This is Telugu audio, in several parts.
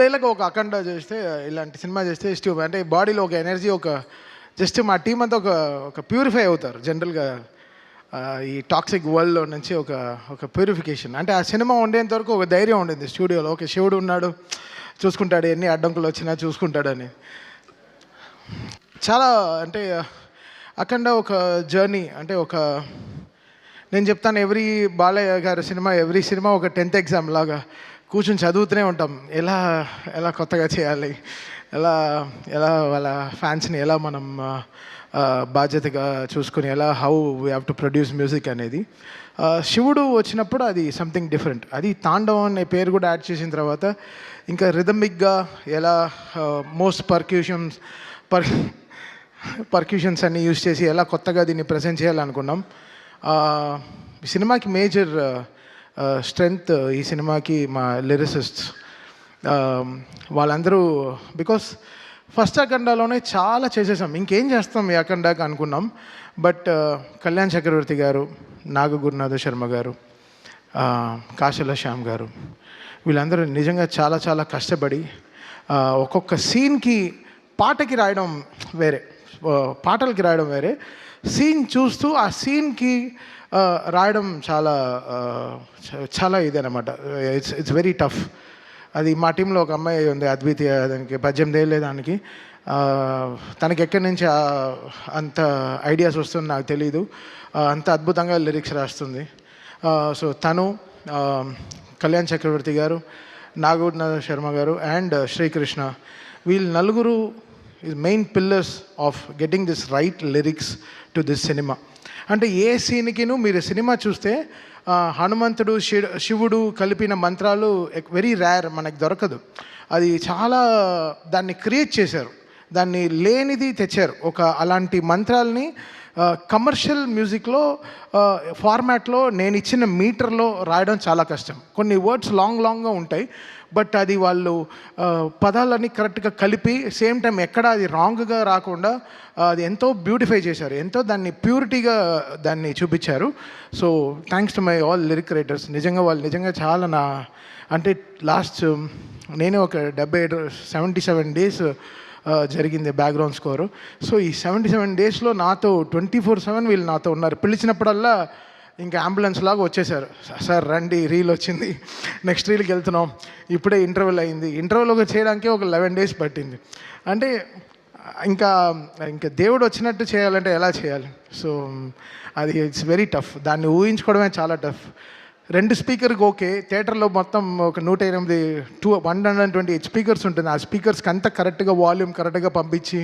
ఏళ్ళకి ఒక అఖండ చేస్తే, ఇలాంటి సినిమా చేస్తే అంటే బాడీలో ఒక ఎనర్జీ, ఒక జస్ట్ మా టీం అంతా ఒక ప్యూరిఫై అవుతారు జనరల్గా. ఈ టాక్సిక్ వరల్డ్లో నుంచి ఒక ప్యూరిఫికేషన్. అంటే ఆ సినిమా ఉండేంత వరకు ఒక ధైర్యం ఉండింది స్టూడియోలో. ఓకే, శివుడు ఉన్నాడు, చూసుకుంటాడు, ఎన్ని అడ్డంకులు వచ్చినా చూసుకుంటాడని. చాలా అంటే అఖండ ఒక జర్నీ. అంటే నేను చెప్తాను, బాలయ్య గారి సినిమా, ఎవ్రీ సినిమా ఒక 10th ఎగ్జామ్ లాగా కూర్చొని చదువుతూనే ఉంటాం. ఎలా కొత్తగా చేయాలి, ఎలా వాళ్ళ ఫ్యాన్స్ని ఎలా మనం బాధ్యతగా చూసుకుని, how we have to produce music అనేది. శివుడు వచ్చినప్పుడు అది సంథింగ్ డిఫరెంట్. అది తాండవం అనే పేరు కూడా యాడ్ చేసిన తర్వాత ఇంకా రిథమిక్గా మోస్ట్ పర్క్యూషన్స్ అన్ని యూజ్ చేసి ఎలా కొత్తగా దీన్ని ప్రజెంట్ చేయాలనుకున్నాం. ఈ సినిమాకి మేజర్ స్ట్రెంగ్త్, ఈ సినిమాకి మా లిరిసిస్ట్స్ వాళ్ళందరూ. బికాస్ ఫస్ట్ అఖండాలోనే చాలా చేసేసాం, ఇంకేం చేస్తాం ఈ అఖండాకి అనుకున్నాం. బట్ కళ్యాణ్ చక్రవర్తి గారు, నాగగురునాథ శర్మ గారు, కాశల శ్యామ్ గారు, వీళ్ళందరూ నిజంగా చాలా చాలా కష్టపడి ఒక్కొక్క సీన్కి పాటలకి రాయడం వేరే, సీన్ చూస్తూ ఆ సీన్కి రాయడం చాలా ఇదనమాట. It's very tough. అది మా టీంలో ఒక అమ్మాయి ఉంది, అద్వితీయ. దానికి 18 ఏళ్ళే దానికి. తనకి ఎక్కడి నుంచి అంత ఐడియాస్ వస్తుందో నాకు తెలీదు. అంత అద్భుతంగా లిరిక్స్ రాస్తుంది. సో తను, కళ్యాణ్ చక్రవర్తి గారు, నాగగురునాథ శర్మ గారు అండ్ శ్రీకృష్ణ, వీళ్ళు నలుగురు main pillars of getting this right lyrics to this cinema. అంటే ఏ సీన్కిను మీరు సినిమా చూస్తే హనుమంతుడు, శివుడు కలిపిన మంత్రాలు వెరీ రేర్, మనకు దొరకదు. అది చాలా దాన్ని క్రియేట్ చేశారు, దాన్ని లేనిది తెచ్చారు. అలాంటి మంత్రాలని కమర్షియల్ మ్యూజిక్లో ఫార్మాట్లో నేను ఇచ్చిన మీటర్లో రాయడం చాలా కష్టం. కొన్ని వర్డ్స్ లాంగ్గా ఉంటాయి, బట్ అది వాళ్ళు పదాలన్నీ కరెక్ట్గా కలిపి సేమ్ టైం ఎక్కడ అది రాంగ్గా రాకుండా అది ఎంతో బ్యూటిఫై చేశారు, ఎంతో దాన్ని ప్యూరిటీగా దాన్ని చూపించారు. So thanks to my all lyric writers. వాళ్ళు నిజంగా చాలా అంటే లాస్ట్ నేనే ఒక 77 డేస్ జరిగింది బ్యాక్గ్రౌండ్ స్కోరు. సో ఈ 77 డేస్లో నాతో 24/7 వీళ్ళు నాతో ఉన్నారు. పిలిచినప్పుడల్లా ఇంకా అంబులెన్స్ లాగా వచ్చేసారు. సార్ రండి, రీల్ వచ్చింది, నెక్స్ట్ రీల్కి వెళ్తున్నాం, ఇప్పుడే ఇంటర్వ్యూల్ అయింది. ఇంటర్వ్యూలో చేయడానికి ఒక 11 డేస్ పట్టింది. అంటే ఇంకా దేవుడు వచ్చినట్టు చేయాలంటే ఎలా చేయాలి? సో అది ఇట్స్ వెరీ టఫ్. దాన్ని ఊహించుకోవడమే చాలా టఫ్. 2 స్పీకర్కి ఓకే, థియేటర్లో మొత్తం ఒక 128 స్పీకర్స్ ఉంటుంది. ఆ స్పీకర్స్కి అంతా కరెక్ట్గా వాల్యూమ్ కరెక్ట్గా పంపించి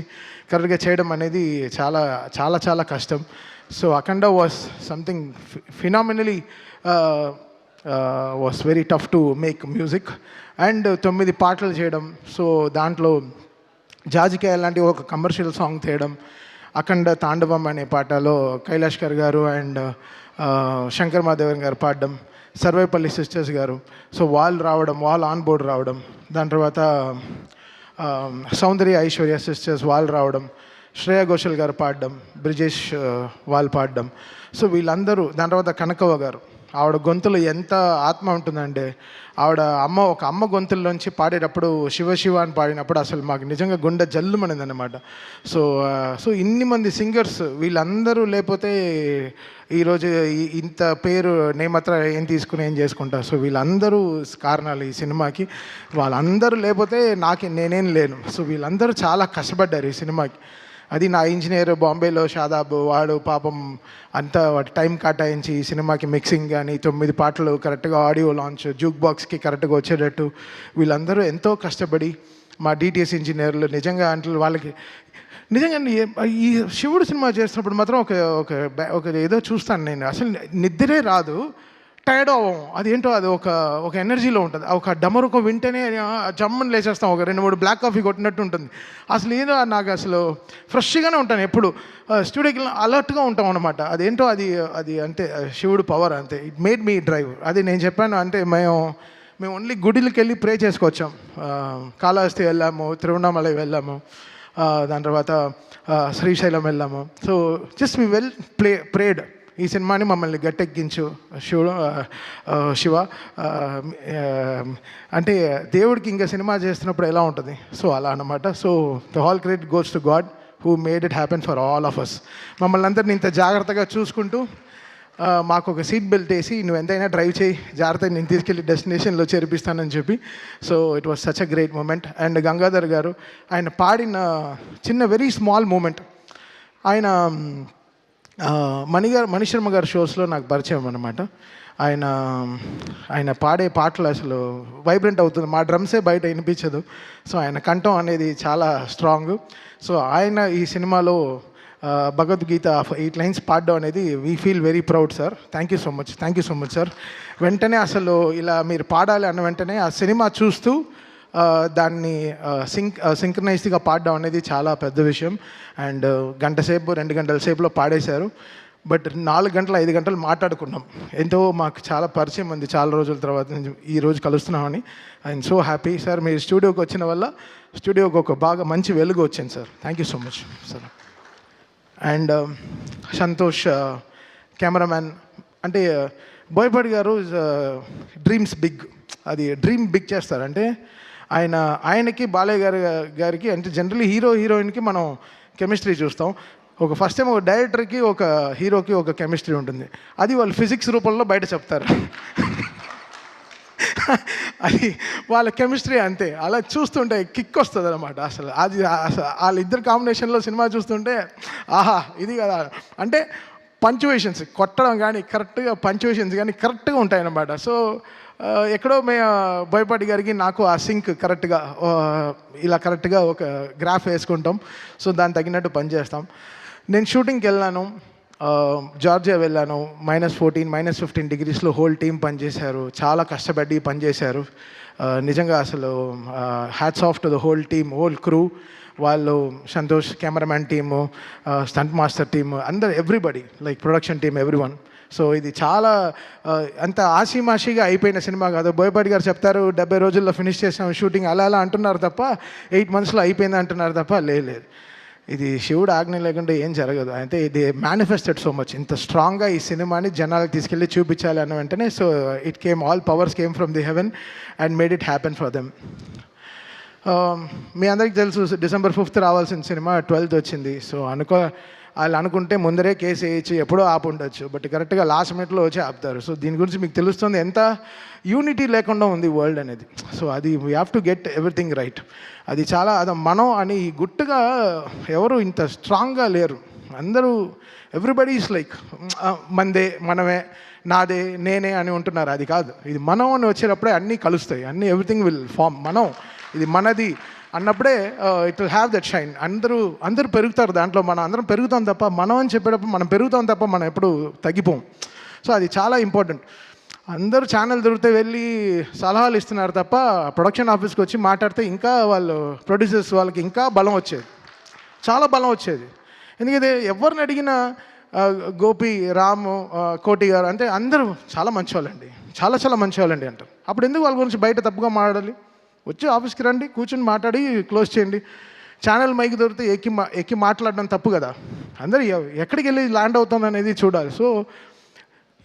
కరెక్ట్గా చేయడం అనేది చాలా చాలా చాలా కష్టం. So Akhanda was something phenomenally was very tough to make music. And 9 పాటలు చేయడం. సో దాంట్లో జాజికాయ లాంటి ఒక కమర్షియల్ సాంగ్ చేయడం, అఖండ తాండవం అనే పాటలో కైలాష్కర్ గారు అండ్ శంకర్ మాధవన్ గారు పాడడం, సర్వేపల్లి సిస్టర్స్ గారు, సో వాళ్ళు ఆన్ బోర్డ్ రావడం, దాని తర్వాత సౌందర్య ఐశ్వర్య సిస్టర్స్ వాళ్ళు రావడం, శ్రేయా ఘోషల్ గారు పాడడం, బ్రిజేష్ వాళ్ళు పాడడం. సో వీళ్ళందరూ, దాని తర్వాత కనకవ్వ గారు, ఆవిడ గొంతులో ఎంత ఆత్మ ఉంటుందంటే, ఒక అమ్మ గొంతుల్లోంచి పాడేటప్పుడు శివ శివ అని పాడినప్పుడు అసలు మాకు నిజంగా గుండె జల్లుమనింది అనమాట. సో ఇన్ని మంది సింగర్స్, వీళ్ళందరూ లేకపోతే ఈరోజు ఇంత పేరు నేమత్ర ఏం తీసుకుని ఏం చేసుకుంటా. సో వీళ్ళందరూ కారణాలు ఈ సినిమాకి. వాళ్ళందరూ లేకపోతే నేనేం లేను. సో వీళ్ళందరూ చాలా కష్టపడ్డారు ఈ సినిమాకి. అది నా ఇంజనీర్ బాంబేలో షాదాబ్, వాడు పాపం అంతా వాటి టైం కేటాయించి ఈ సినిమాకి మిక్సింగ్ కానీ 9 పాటలు కరెక్ట్గా ఆడియో లాంచ్, జూక్ బాక్స్కి కరెక్ట్గా వచ్చేటట్టు వీళ్ళందరూ ఎంతో కష్టపడి, మా డిటిఎస్ ఇంజనీర్లు నిజంగా అంటే వాళ్ళకి నిజంగా ఈ శివుడు సినిమా చేస్తున్నప్పుడు మాత్రం ఒక ఏదో చూస్తాను నేను, అసలు నిద్రే రాదు, టైర్డ్ అవ్వం. అదేంటో అది ఒక ఎనర్జీలో ఉంటుంది. ఒక డమరుకో వింటేనే జమ్మని లేచేస్తాం, ఒక 2-3 బ్లాక్ కాఫీ కొట్టినట్టు ఉంటుంది. అసలు ఏదో నాకు అసలు ఫ్రెష్గానే ఉంటాను ఎప్పుడు. స్టూడియోకి అలర్ట్గా ఉంటాం అనమాట. అదేంటో అది అంటే శివుడు పవర్ అంతే. It made me drive. అది నేను చెప్పాను. అంటే మేము ఓన్లీ గుడికి వెళ్ళి ప్రే చేసుకొచ్చాం. కాళహస్తి వెళ్ళాము, తిరువణామలై వెళ్ళాము, దాని తర్వాత శ్రీశైలం వెళ్ళాము. So just we prayed. ఈ సినిమాని మమ్మల్ని గట్టెక్కించు శివ శివ అంటే దేవుడికి ఇంకా సినిమా చేస్తున్నప్పుడు ఎలా ఉంటుంది, సో అలా అనమాట. So the all credit goes to God who made it happen for all of us. మమ్మల్ని అందరినీ ఇంత జాగ్రత్తగా చూసుకుంటూ మాకు ఒక సీట్ బెల్ట్ వేసి నువ్వు ఎంతైనా డ్రైవ్ చేయి, జాగ్రత్తగా నేను తీసుకెళ్ళి డెస్టినేషన్లో చేర్పిస్తానని చెప్పి. So it was such a great moment. And Gangadhar గారు ఆయన పాడిన చిన్న వెరీ స్మాల్ మూమెంట్, ఆయన మణిశర్మ గారి షోస్లో నాకు పరిచయం అనమాట. ఆయన పాడే పాటలు అసలు వైబ్రెంట్ అవుతుంది, మా డ్రమ్సే బయట వినిపించదు. సో ఆయన కంఠం అనేది చాలా స్ట్రాంగ్. సో ఆయన ఈ సినిమాలో భగవద్గీత 8 లైన్స్ పాడడం అనేది we feel very proud sir. Thank you so much sir. వెంటనే అసలు ఇలా మీరు పాడాలి అన్న వెంటనే ఆ సినిమా చూస్తూ దాన్ని సింక్రనైజ్డ్గా పాడడం అనేది చాలా పెద్ద విషయం. అండ్ గంట సేపు 2 గంటల సేపులో పాడేశారు. బట్ 4 గంటలు 5 గంటలు మాట్లాడుకున్నాం. ఎంతో మాకు చాలా పరిచయం ఉంది చాలా రోజుల తర్వాత ఈరోజు కలుస్తున్నామని. I'm so happy sir. మీరు స్టూడియోకి వచ్చిన వల్ల స్టూడియోకి ఒక బాగా మంచి వెలుగు వచ్చింది sir. Thank you so much sir. And Santosh cameraman, అంటే బోయపాటి గారు డ్రీమ్స్ బిగ్, అది డ్రీమ్ బిగ్ చేస్తారంటే ఆయనకి బాలయ్య గారికి అంటే జనరల్లీ హీరోయిన్కి మనం కెమిస్ట్రీ చూస్తాం. ఒక ఫస్ట్ టైం ఒక డైరెక్టర్కి ఒక హీరోకి ఒక కెమిస్ట్రీ ఉంటుంది, అది వాళ్ళు ఫిజిక్స్ రూపంలో బయట చెప్తారు. అది వాళ్ళ కెమిస్ట్రీ అంతే, అలా చూస్తుంటే కిక్ వస్తుంది అనమాట. అసలు వాళ్ళిద్దరు కాంబినేషన్లో సినిమా చూస్తుంటే ఆహా ఇది కదా. అంటే పంచువేషన్స్ కొట్టడం కానీ కరెక్ట్గా పంచువేషన్స్ కానీ కరెక్ట్గా ఉంటాయన్నమాట. సో ఎక్కడో బోయపాటి గారికి నాకు ఆ సింక్ కరెక్ట్గా ఇలా కరెక్ట్గా ఒక గ్రాఫ్ వేసుకుంటాం. సో దానికి తగినట్టు పనిచేస్తాం. నేను షూటింగ్కి వెళ్ళాను, జార్జియా వెళ్ళాను. -14 -15 డిగ్రీస్లో హోల్ టీం పనిచేశారు, చాలా కష్టపడి పనిచేశారు. నిజంగా అసలు hats off to the whole team, whole crew. వాళ్ళు Santosh cameraman team, stunt master team, అందరు everybody like production team everyone. So ఇది చాలా అంత ఆషిమాషిగా అయిపోయిన సినిమా కాదు. బోయపాటి గారు చెప్తారు 70 రోజుల్లో ఫినిష్ చేసాం షూటింగ్, అలా అంటున్నారు తప్ప 8 monthsలో అయిపోయింది అంటున్నారు తప్ప లేదు. ఇది శివుడు ఆజ్ఞ లేకుండా ఏం జరగదు. అయితే ఇది మేనిఫెస్టెడ్ సో మచ్, ఇంత స్ట్రాంగ్గా ఈ సినిమాని జనాలకు తీసుకెళ్ళి చూపించాలి అన్న వెంటనే so it came, all powers came from the heaven and made it happen for them. మీ అందరికీ తెలుసు December 5th రావాల్సిన సినిమా 12th వచ్చింది. సో వాళ్ళు అనుకుంటే ముందరే కేసు వేయచ్చు, ఎప్పుడో ఆపు ఉండొచ్చు, బట్ కరెక్ట్గా లాస్ట్ మినిట్లో వచ్చి ఆపుతారు. సో దీని గురించి మీకు తెలుస్తుంది ఎంత యూనిటీ లేకుండా ఉంది వరల్డ్ అనేది. సో అది we have to get everything right. అది చాలా మనం అని గుట్టుగా ఎవరు ఇంత స్ట్రాంగ్గా లేరు. అందరూ ఎవ్రీబడి ఈస్ లైక్ మనదే, మనమే, నాదే, నేనే అని ఉంటున్నారు. అది కాదు, ఇది మనం అని వచ్చేటప్పుడే అన్నీ కలుస్తాయి, అన్నీ ఎవ్రీథింగ్ విల్ ఫామ్. మనం ఇది మనది అన్నప్పుడే it will have that shine. అందరూ పెరుగుతారు దాంట్లో, మనం అందరం పెరుగుతాం తప్ప, మనం అని చెప్పేటప్పుడు మనం పెరుగుతాం తప్ప మనం ఎప్పుడు తగ్గిపోం. సో అది చాలా ఇంపార్టెంట్. అందరూ ఛానల్ దొరికితే వెళ్ళి సలహాలు ఇస్తున్నారు తప్ప ప్రొడక్షన్ ఆఫీస్కి వచ్చి మాట్లాడితే ఇంకా వాళ్ళు ప్రొడ్యూసర్స్ వాళ్ళకి ఇంకా బలం వచ్చేది, చాలా బలం వచ్చేది. ఎందుకంటే ఎవరిని అడిగినా గోపి, రాము, కోటి గారు అంటే అందరూ చాలా మంచివాళ్ళండి, చాలా మంచివాళ్ళండి అంటారు. అప్పుడు ఎందుకు వాళ్ళ గురించి బయట తప్పుగా మాట్లాడాలి? వచ్చి ఆఫీస్కి రండి, కూర్చొని మాట్లాడి క్లోజ్ చేయండి. ఛానల్ మైక్ దొరికితే ఎక్కి మాట్లాడడం తప్పు కదా. అందరూ ఎక్కడికి వెళ్ళి ల్యాండ్ అవుతుంది అనేది చూడాలి. సో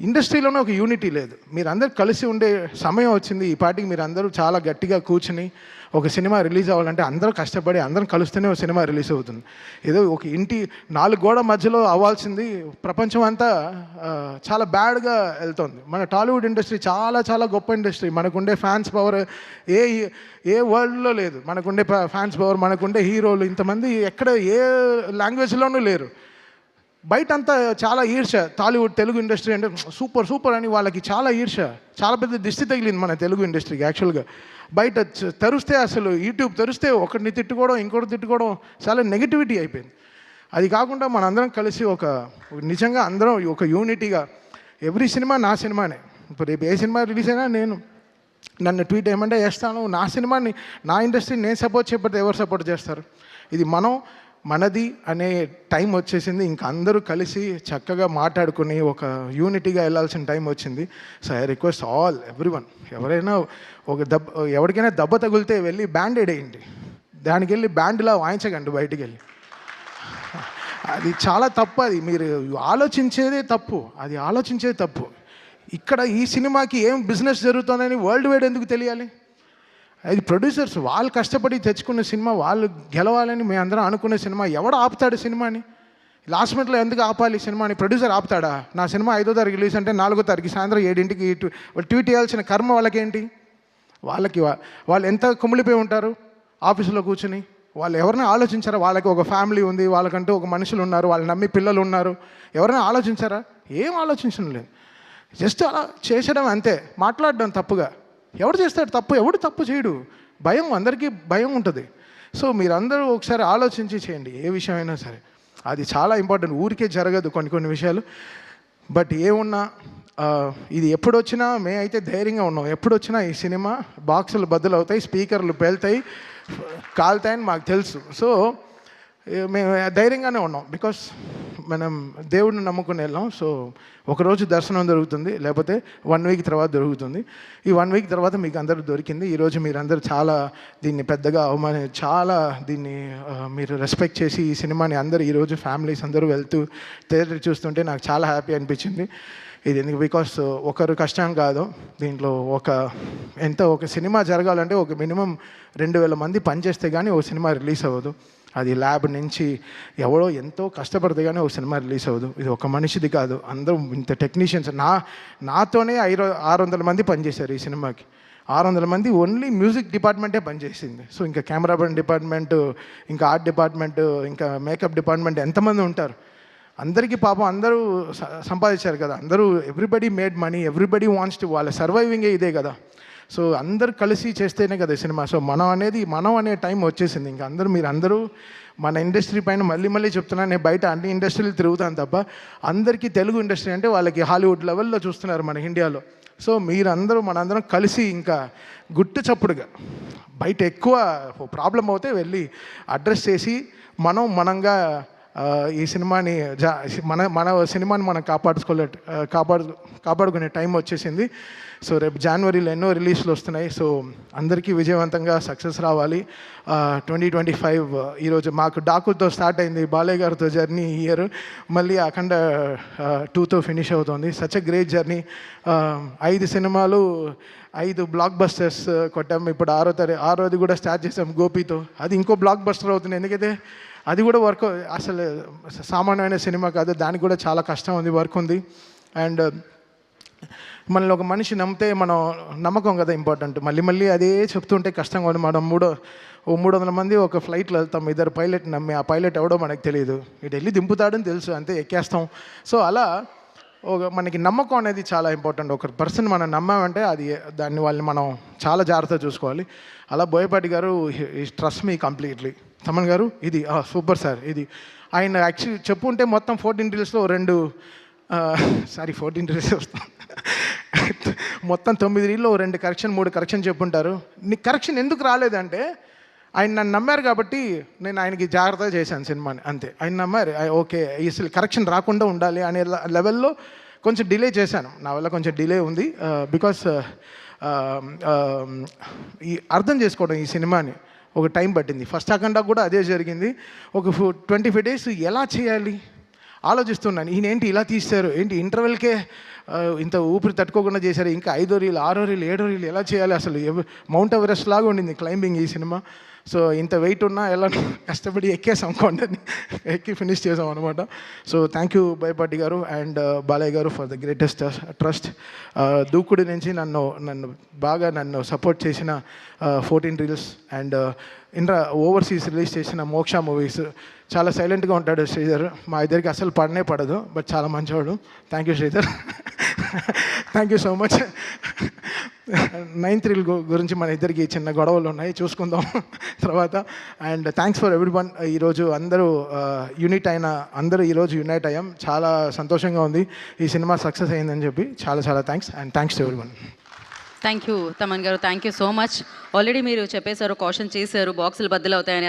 ఇండస్ట్రీలోనే ఒక యూనిటీ లేదు. మీరు అందరు కలిసి ఉండే సమయం వచ్చింది. ఈ పాటికి మీరు అందరూ చాలా గట్టిగా కూర్చుని ఒక సినిమా రిలీజ్ అవ్వాలంటే అందరూ కష్టపడి అందరం కలిస్తేనే ఒక సినిమా రిలీజ్ అవుతుంది. ఏదో ఒక ఇంటి 4 గోడ మధ్యలో అవ్వాల్సింది ప్రపంచం అంతా చాలా బ్యాడ్గా వెళ్తుంది. మన టాలీవుడ్ ఇండస్ట్రీ చాలా గొప్ప ఇండస్ట్రీ. మనకుండే ఫ్యాన్స్ పవర్ ఏ వరల్డ్లో లేదు. మనకుండే ఫ్యాన్స్ పవర్, మనకుండే హీరోలు ఇంతమంది ఎక్కడ ఏ లాంగ్వేజ్లోనూ లేరు. బయట అంతా చాలా ఈర్ష. టాలీవుడ్ తెలుగు ఇండస్ట్రీ అంటే సూపర్ అని వాళ్ళకి చాలా ఈర్ష, చాలా పెద్ద దిష్టి తగిలింది మన తెలుగు ఇండస్ట్రీకి. యాక్చువల్గా బయట తెరిస్తే అసలు యూట్యూబ్ తెరిస్తే ఒకరిని తిట్టుకోవడం, ఇంకోటి తిట్టుకోవడం, చాలా నెగిటివిటీ అయిపోయింది. అది కాకుండా మనందరం కలిసి నిజంగా అందరం ఒక యూనిటీగా, ఎవ్రీ సినిమా నా సినిమానే. ఇప్పుడు రేపు ఏ సినిమా రిలీజ్ అయినా నన్ను ట్వీట్ ఏమంటే చేస్తాను. నా సినిమాని, నా ఇండస్ట్రీని నేను సపోర్ట్ చేయకపోతే ఎవరు సపోర్ట్ చేస్తారు? ఇది మనది అనే టైం వచ్చేసింది. ఇంక అందరూ కలిసి చక్కగా మాట్లాడుకుని ఒక యూనిటీగా వెళ్ళాల్సిన టైం వచ్చింది. సో ఐ రిక్వెస్ట్ ఎవ్రీవన్, ఎవరైనా ఎవరికైనా దెబ్బ తగిలితే వెళ్ళి బ్యాండేడ్ వేయండి. దానికి వెళ్ళి బ్యాండ్లా వాయించకండి బయటికి వెళ్ళి. అది చాలా తప్పు. అది మీరు ఆలోచించేదే తప్పు. అది ఆలోచించేది తప్పు. ఇక్కడ ఈ సినిమాకి ఏం బిజినెస్ జరుగుతుందని వరల్డ్ వైడ్ ఎందుకు తెలియాలి? అది ప్రొడ్యూసర్స్ వాళ్ళు కష్టపడి తెచ్చుకున్న సినిమా, వాళ్ళు గెలవాలని మేము అందరం అనుకునే సినిమా. ఎవడు ఆపుతాడు సినిమాని? లాస్ట్ మినిట్లో ఎందుకు ఆపాలి సినిమాని? ప్రొడ్యూసర్ ఆపుతాడా? నా సినిమా 5వ తారీఖు రిలీజ్ అంటే 4వ తారీఖు సాయంత్రం 7ంటికి ట్వీట్ చేయాల్సిన కర్మ వాళ్ళకేంటి? వాళ్ళు ఎంత కుమిలిపోయి ఉంటారు ఆఫీసులో కూర్చుని. వాళ్ళు ఎవరైనా ఆలోచించారా? వాళ్ళకి ఒక ఫ్యామిలీ ఉంది, వాళ్ళకంటూ ఒక మనుషులు ఉన్నారు, వాళ్ళు నమ్మి పిల్లలు ఉన్నారు. ఎవరైనా ఆలోచించారా? ఏం ఆలోచించడం లేదు. జస్ట్ అలా చేసడం అంతే. మాట్లాడడం తప్పుగా. ఎవడు చేస్తాడు తప్పు? ఎవడు తప్పు చేయడు. భయం, అందరికీ భయం ఉంటుంది. సో మీరందరూ ఒకసారి ఆలోచించి చేయండి ఏ విషయమైనా సరే. అది చాలా ఇంపార్టెంట్. ఊరికే జరగదు కొన్ని విషయాలు. బట్ ఏమున్నా ఇది ఎప్పుడొచ్చినా మేమైతే ధైర్యంగా ఉన్నాం. ఎప్పుడొచ్చినా ఈ సినిమా బాక్సులు బద్దలవుతాయి, స్పీకర్లు పేలుతాయి, కాలుతాయని మాకు తెలుసు. సో మేము ధైర్యంగానే ఉన్నాం. బికాస్ మనం దేవుడిని నమ్ముకుని వెళ్ళాం. సో ఒకరోజు దర్శనం దొరుకుతుంది, లేకపోతే 1 వీక్ తర్వాత దొరుకుతుంది. ఈ 1 వీక్ తర్వాత మీకు అందరూ దొరికింది. ఈరోజు మీరందరూ చాలా దీన్ని పెద్దగా చాలా దీన్ని మీరు రెస్పెక్ట్ చేసి ఈ సినిమాని అందరూ ఈరోజు ఫ్యామిలీస్ అందరూ వెళ్తూ థియేటర్ చూస్తుంటే నాకు చాలా హ్యాపీ అనిపించింది. ఇది ఎందుకు? బికాస్ ఒకరు కష్టం కాదు దీంట్లో. ఒక సినిమా జరగాలంటే ఒక మినిమం 2000 మంది పనిచేస్తే కానీ ఒక సినిమా రిలీజ్ అవ్వదు. అది ల్యాబ్ నుంచి ఎవడో ఎంతో కష్టపడితే కానీ ఒక సినిమా రిలీజ్ అవ్వదు. ఇది ఒక మనిషిది కాదు, అందరూ ఇంత టెక్నీషియన్స్. నాతోనే 600 మంది పనిచేశారు ఈ సినిమాకి. 600 మంది ఓన్లీ మ్యూజిక్ డిపార్ట్మెంటే పనిచేసింది. సో ఇంకా కెమెరామెన్ డిపార్ట్మెంటు, ఇంకా ఆర్ట్ డిపార్ట్మెంటు, ఇంకా మేకప్ డిపార్ట్మెంట్ ఎంతమంది ఉంటారు? అందరికీ పాపం అందరూ సంపాదించారు కదా. అందరూ everybody made money, everybody wants to, వాళ్ళ సర్వైవింగే ఇదే కదా. సో అందరు కలిసి చేస్తేనే కదా సినిమా. సో మనం అనే టైం వచ్చేసింది. ఇంకా మీరందరూ మన ఇండస్ట్రీ పైన మళ్ళీ చెప్తున్నాను. నేను బయట అన్ని ఇండస్ట్రీలు తిరుగుతాను తప్ప అందరికీ తెలుగు ఇండస్ట్రీ అంటే వాళ్ళకి హాలీవుడ్ లెవెల్లో చూస్తున్నారు మన ఇండియాలో. సో మనందరం కలిసి ఇంకా గుట్టు చప్పుడుగా బయట ఎక్కువ ప్రాబ్లం అవుతే వెళ్ళి అడ్రస్ చేసి మనంగా ఈ సినిమాని మన సినిమాని మనం కాపాడుకునే టైం వచ్చేసింది. సో రేపు జనవరిలో ఎన్నో రిలీజ్లు వస్తున్నాయి. సో అందరికీ విజయవంతంగా సక్సెస్ రావాలి. 2025 ఈరోజు మాకు డాకుతో స్టార్ట్ అయింది, బాలయ్య గారితో జర్నీ ఈ ఇయర్, మళ్ళీ అఖండ 2తో ఫినిష్ అవుతుంది. Such a great journey. 5 సినిమాలు, 5 బ్లాక్ బస్టర్స్ కొట్టాము. ఇప్పుడు 6వది కూడా స్టార్ట్ చేసాం గోపితో. అది ఇంకో బ్లాక్ బస్టర్ అవుతుంది. ఎందుకంటే అది కూడా వర్క్, అసలు సామాన్యమైన సినిమా కాదు, దానికి కూడా చాలా కష్టం ఉంది, వర్క్ ఉంది. అండ్ మనల్ని ఒక మనిషి నమ్మితే నమ్మకం కదా ఇంపార్టెంట్. మళ్ళీ అదే చెప్తుంటే కష్టంగా ఉంది. మనం 300 మంది ఒక ఫ్లైట్లో వెళ్తాం, 2 పైలట్ నమ్మి, ఆ పైలట్ ఎవడో మనకు తెలియదు, ఇటు వెళ్ళి దింపుతాడని తెలుసు, అంతే ఎక్కేస్తాం. సో అలా మనకి నమ్మకం అనేది చాలా ఇంపార్టెంట్. ఒక పర్సన్ మనం నమ్మామంటే వాళ్ళని మనం చాలా జాగ్రత్తగా చూసుకోవాలి. అలా బోయపాటి గారు ట్రస్ట్ మీ కంప్లీట్లీ. తమన్ గారు ఇది సూపర్ సార్. ఇది ఆయన యాక్చువల్లీ చెప్పుంటే మొత్తం 14 రీల్స్లో 14 రీల్స్ వస్తాం, మొత్తం 9 రీల్లో 2 కరెక్షన్ 3 కరెక్షన్ చెప్పుంటారు. నీకు కరెక్షన్ ఎందుకు రాలేదంటే ఆయన నన్ను నమ్మారు కాబట్టి నేను ఆయనకి జాగ్రత్తగా చేశాను సినిమాని, అంతే. ఆయన నమ్మారు, ఓకే అసలు కరెక్షన్ రాకుండా ఉండాలి అనే లెవెల్లో కొంచెం డిలే చేశాను. నా వల్ల కొంచెం డిలే ఉంది. బికాస్ అర్థం చేసుకోవడం ఈ సినిమాని ఒక టైం పట్టింది. ఫస్ట్ అఖండా కూడా అదే జరిగింది. ఒక 25 డేస్ ఎలా చేయాలి ఆలోచిస్తున్నాను. ఈయనేంటి ఇలా తీశారు, ఏంటి ఇంటర్వెల్కే ఇంత ఊపిరి తట్టుకోకుండా చేశారు, ఇంకా 5వ రీల్ 6వ రీల్ 7వ రీల్ ఎలా చేయాలి? అసలు మౌంట్ ఎవరెస్ట్ లాగా ఉండింది క్లైంబింగ్ ఈ సినిమా. సో ఇంత వెయిట్ ఉన్నా ఎలా కష్టపడి ఎక్కేసాం, కొండని ఎక్కి ఫినిష్ చేసాం అనమాట. సో థ్యాంక్ యూ బోయపాటి గారు అండ్ బాలయ్య గారు ఫర్ ద గ్రేటెస్ట్ ట్రస్ట్. దూకుడు నుంచి నన్ను సపోర్ట్ చేసిన 14 రీల్స్ అండ్ ఓవర్సీస్ రిలీజ్ చేసిన మోక్ష మూవీస్. చాలా సైలెంట్గా ఉంటాడు శ్రీధర్, మా ఇద్దరికి అసలు పడదు, బట్ చాలా మంచివాడు. Thank you Sridhar, thank you so much. 9th reel గురించి మన ఇద్దరికి చిన్న గొడవలు ఉన్నాయి, చూసుకుందాం తర్వాత. And thanks for every one. ఈరోజు అందరూ ఈరోజు యునైట్ అయ్యాం. చాలా సంతోషంగా ఉంది ఈ సినిమా సక్సెస్ అయిందని చెప్పి. చాలా thanks and thanks to everyone. Thank you Thaman గారు, thank you so much. Already మీరు చెప్పేశారు, కాషన్ చేశారు బాక్సులు బద్దలు అవుతాయని. అదే